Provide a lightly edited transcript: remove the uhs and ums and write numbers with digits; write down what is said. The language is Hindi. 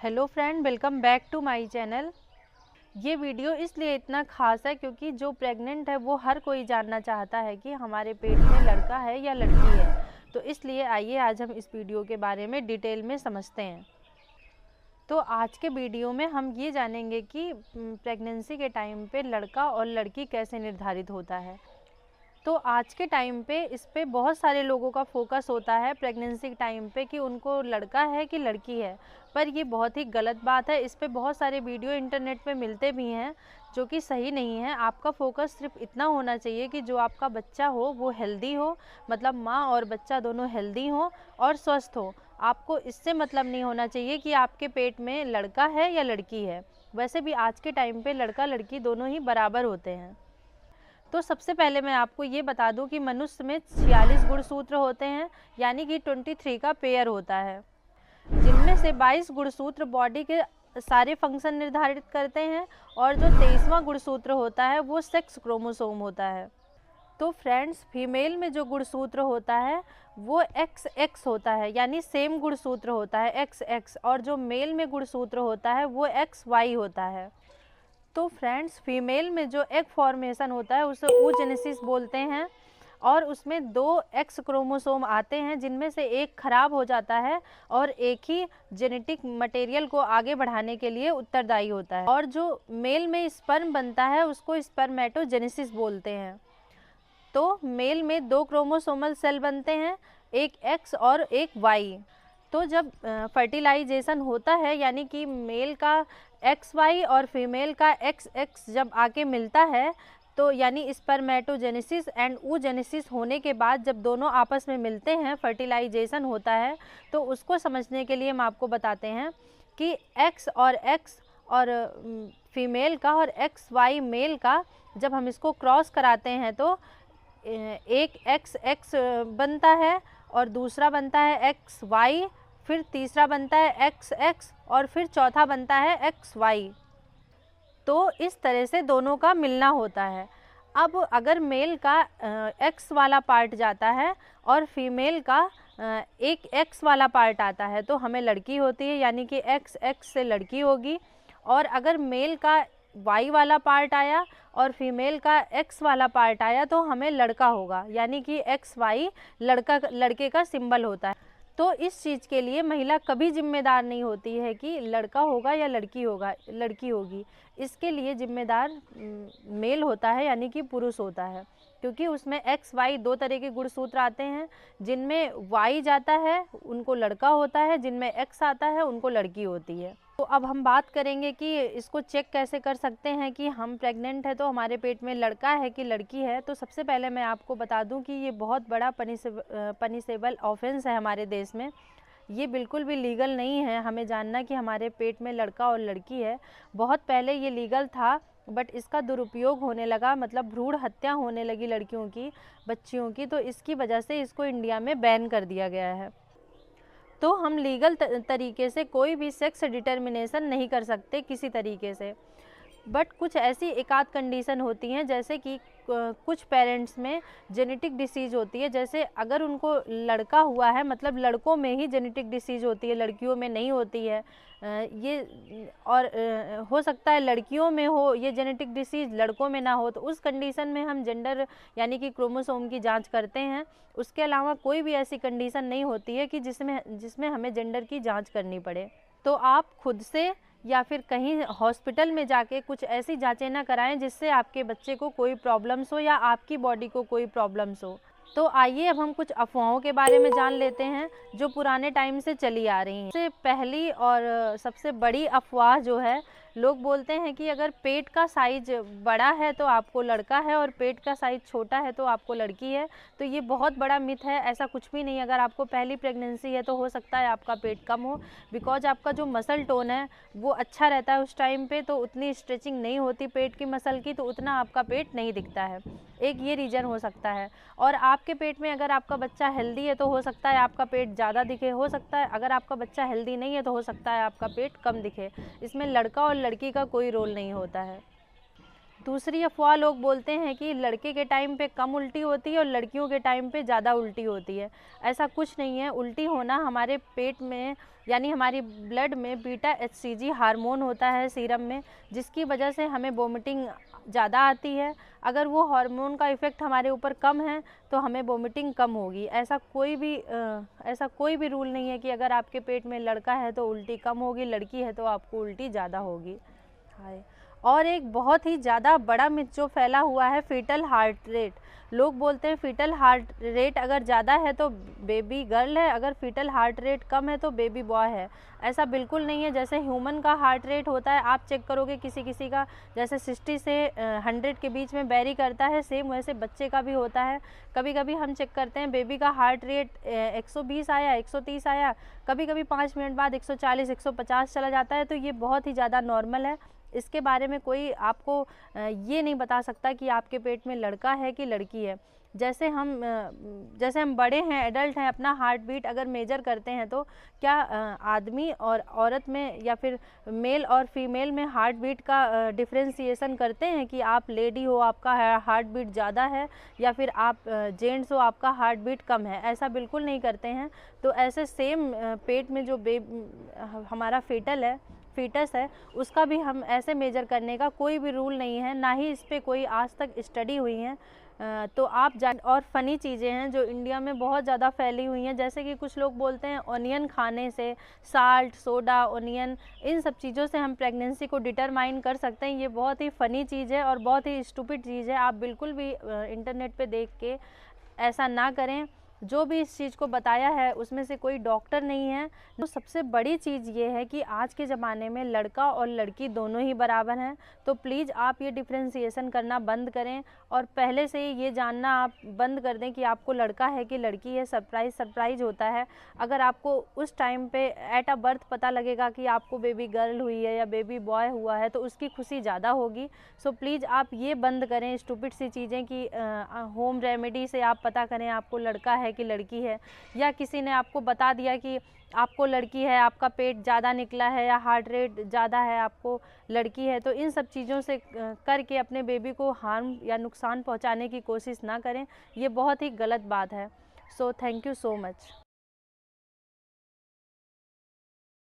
Hello friend, welcome back to my channel. ये वीडियो इसलिए इतना ख़ास है क्योंकि जो प्रेग्नेंट है वो हर कोई जानना चाहता है कि हमारे पेट में लड़का है या लड़की है। तो इसलिए आइए आज हम इस वीडियो के बारे में डिटेल में समझते हैं। तो आज के वीडियो में हम ये जानेंगे कि प्रेगनेंसी के टाइम पे लड़का और लड़की कैसे निर्धारित होता है। तो आज के टाइम पे इस पे बहुत सारे लोगों का फोकस होता है प्रेगनेंसी के टाइम पे कि उनको लड़का है कि लड़की है, पर ये बहुत ही गलत बात है। इस पे बहुत सारे वीडियो इंटरनेट पे मिलते भी हैं जो कि सही नहीं है। आपका फोकस सिर्फ इतना होना चाहिए कि जो आपका बच्चा हो वो हेल्दी हो, मतलब माँ और बच्चा दोनों हेल्दी हो और स्वस्थ हो। आपको इससे मतलब नहीं होना चाहिए कि आपके पेट में लड़का है या लड़की है। वैसे भी आज के टाइम पे लड़का लड़की दोनों ही बराबर होते हैं। तो सबसे पहले मैं आपको ये बता दूं कि मनुष्य में 46 गुणसूत्र होते हैं, यानी कि 23 का पेयर होता है, जिनमें से 22 गुणसूत्र बॉडी के सारे फंक्शन निर्धारित करते हैं और जो 23वां गुणसूत्र होता है वो सेक्स क्रोमोसोम होता है। तो फ्रेंड्स, फीमेल में जो गुणसूत्र होता है वो XX होता है, यानी सेम गुणसूत्र होता है XX, और जो मेल में गुणसूत्र होता है वो XY होता है। तो फ्रेंड्स, फीमेल में जो एग फॉर्मेशन होता है उसे oogenesis बोलते हैं, और उसमें 2 एक्स क्रोमोसोम आते हैं जिनमें से एक खराब हो जाता है और एक ही जेनेटिक मटेरियल को आगे बढ़ाने के लिए उत्तरदायी होता है। और जो मेल में स्पर्म बनता है उसको स्पर्मेटोजेनेसिस बोलते हैं। तो मेल में 2 क्रोमोसोमल सेल बनते हैं, एक एक्स और एक वाई। तो जब फर्टिलाइजेशन होता है, यानी कि मेल का XY और फीमेल का XX जब आके मिलता है, तो यानी स्पर्मेटोजेनेसिस एंड oogenesis होने के बाद जब दोनों आपस में मिलते हैं, फर्टिलाइजेशन होता है, तो उसको समझने के लिए हम आपको बताते हैं कि X और फीमेल का और XY मेल का जब हम इसको क्रॉस कराते हैं तो एक XX बनता है और दूसरा बनता है XY, फिर तीसरा बनता है XX और फिर चौथा बनता है XY। तो इस तरह से दोनों का मिलना होता है। अब अगर मेल का X वाला पार्ट जाता है और फीमेल का एक X वाला पार्ट आता है तो हमें लड़की होती है, यानी कि XX से लड़की होगी। और अगर मेल का Y वाला पार्ट आया और फीमेल का X वाला पार्ट आया तो हमें लड़का होगा, यानी कि XY लड़के का सिंबल होता है। तो इस चीज़ के लिए महिला कभी जिम्मेदार नहीं होती है कि लड़का होगा या लड़की होगी। इसके लिए जिम्मेदार मेल होता है, यानी कि पुरुष होता है, क्योंकि उसमें XY 2 तरह के गुणसूत्र आते हैं। जिनमें Y जाता है उनको लड़का होता है, जिनमें X आता है उनको लड़की होती है। तो अब हम बात करेंगे कि इसको चेक कैसे कर सकते हैं कि हम प्रेग्नेंट है तो हमारे पेट में लड़का है कि लड़की है। तो सबसे पहले मैं आपको बता दूं कि ये बहुत बड़ा पनिशेबल ऑफेंस है हमारे देश में। ये बिल्कुल भी लीगल नहीं है हमें जानना कि हमारे पेट में लड़का और लड़की है। बहुत पहले ये लीगल था, बट इसका दुरुपयोग होने लगा, मतलब भ्रूण हत्या होने लगी लड़कियों की, बच्चियों की, तो इसकी वजह से इसको इंडिया में बैन कर दिया गया है। तो हम लीगल तरीके से कोई भी सेक्स डिटर्मिनेशन नहीं कर सकते किसी तरीके से। बट कुछ ऐसी एकाध कंडीशन होती हैं, जैसे कि कुछ पेरेंट्स में जेनेटिक डिसीज़ होती है। जैसे अगर उनको लड़का हुआ है, मतलब लड़कों में ही जेनेटिक डिसीज़ होती है, लड़कियों में नहीं होती है ये, और हो सकता है लड़कियों में हो ये जेनेटिक डिसीज़, लड़कों में ना हो, तो उस कंडीशन में हम जेंडर यानी कि क्रोमोसोम की जांच करते हैं। उसके अलावा कोई भी ऐसी कंडीशन नहीं होती है कि जिसमें हमें जेंडर की जांच करनी पड़े। तो आप खुद से या फिर कहीं हॉस्पिटल में जाके कुछ ऐसी जांचें ना कराएं जिससे आपके बच्चे को कोई प्रॉब्लम्स हो या आपकी बॉडी को कोई प्रॉब्लम्स हो। तो आइए अब हम कुछ अफवाहों के बारे में जान लेते हैं जो पुराने टाइम से चली आ रही हैं। सबसे पहली और सबसे बड़ी अफवाह जो है, लोग बोलते हैं कि अगर पेट का साइज बड़ा है तो आपको लड़का है और पेट का साइज छोटा है तो आपको लड़की है। तो ये बहुत बड़ा मिथ है, ऐसा कुछ भी नहीं। अगर आपको पहली प्रेगनेंसी है तो हो सकता है आपका पेट कम हो, बिकॉज आपका जो मसल टोन है वो अच्छा रहता है उस टाइम पे, तो उतनी स्ट्रेचिंग नहीं होती पेट की मसल की, तो उतना आपका पेट नहीं दिखता है। एक ये रीज़न हो सकता है। और आपके पेट में अगर आपका बच्चा हेल्दी है तो हो सकता है आपका पेट ज़्यादा दिखे, हो सकता है अगर आपका बच्चा हेल्दी नहीं है तो हो सकता है आपका पेट कम दिखे। इसमें लड़का और लड़की का कोई रोल नहीं होता है। दूसरी अफवाह लोग बोलते हैं कि लड़के के टाइम पे कम उल्टी होती है और लड़कियों के टाइम पे ज़्यादा उल्टी होती है। ऐसा कुछ नहीं है। उल्टी होना हमारे पेट में यानी हमारी ब्लड में बीटा HCG हार्मोन होता है सीरम में, जिसकी वजह से हमें वोमिटिंग ज़्यादा आती है। अगर वो हार्मोन का इफ़ेक्ट हमारे ऊपर कम है तो हमें वोमिटिंग कम होगी। ऐसा कोई भी रूल नहीं है कि अगर आपके पेट में लड़का है तो उल्टी कम होगी, लड़की है तो आपको उल्टी ज़्यादा होगी। हाय। और एक बहुत ही ज़्यादा बड़ा मिथ जो फैला हुआ है, फीटल हार्ट रेट। लोग बोलते हैं फीटल हार्ट रेट अगर ज़्यादा है तो बेबी गर्ल है, अगर फीटल हार्ट रेट कम है तो बेबी बॉय है। ऐसा बिल्कुल नहीं है। जैसे ह्यूमन का हार्ट रेट होता है, आप चेक करोगे किसी किसी का जैसे 60 से 100 के बीच में वेरी करता है, सेम वैसे बच्चे का भी होता है। कभी कभी हम चेक करते हैं बेबी का हार्ट रेट 120 आया, 130 आया, कभी कभी 5 मिनट बाद 140 150 चला जाता है। तो ये बहुत ही ज़्यादा नॉर्मल है। इसके बारे में कोई आपको ये नहीं बता सकता कि आपके पेट में लड़का है कि लड़की है। जैसे हम बड़े हैं, एडल्ट हैं, अपना हार्ट बीट अगर मेजर करते हैं तो क्या आदमी और औरत में या फिर मेल और फीमेल में हार्ट बीट का डिफ्रेंसिएशन करते हैं कि आप लेडी हो आपका हार्ट बीट ज़्यादा है या फिर आप जेंट्स हो आपका हार्ट बीट कम है? ऐसा बिल्कुल नहीं करते हैं। तो ऐसे सेम पेट में जो हमारा फीटस है उसका भी हम ऐसे मेजर करने का कोई भी रूल नहीं है, ना ही इस पे कोई आज तक स्टडी हुई है। तो आप और फ़नी चीज़ें हैं जो इंडिया में बहुत ज़्यादा फैली हुई हैं, जैसे कि कुछ लोग बोलते हैं ऑनियन खाने से, साल्ट, सोडा, ऑनियन, इन सब चीज़ों से हम प्रेगनेंसी को डिटरमाइन कर सकते हैं। ये बहुत ही फ़नी चीज़ है और बहुत ही स्टूपिड चीज़ है। आप बिल्कुल भी इंटरनेट पे देख के ऐसा ना करें। जो भी इस चीज़ को बताया है उसमें से कोई डॉक्टर नहीं है। तो सबसे बड़ी चीज़ ये है कि आज के ज़माने में लड़का और लड़की दोनों ही बराबर हैं। तो प्लीज़ आप ये डिफ्रेंसिएशन करना बंद करें और पहले से ही ये जानना आप बंद कर दें कि आपको लड़का है कि लड़की है। सरप्राइज़ होता है। अगर आपको उस टाइम पे एट अ बर्थ पता लगेगा कि आपको बेबी गर्ल हुई है या बेबी बॉय हुआ है तो उसकी खुशी ज़्यादा होगी। सो प्लीज़ आप ये बंद करें स्टूपिड सी चीज़ें कि होम रेमेडी से आप पता करें आपको लड़का है कि लड़की है, या किसी ने आपको बता दिया कि आपको लड़की है, आपका पेट ज़्यादा निकला है या हार्ट रेट ज़्यादा है, आपको लड़की है। तो इन सब चीज़ों से करके अपने बेबी को हार्म या नुकसान पहुंचाने की कोशिश ना करें। ये बहुत ही गलत बात है। So thank you so much.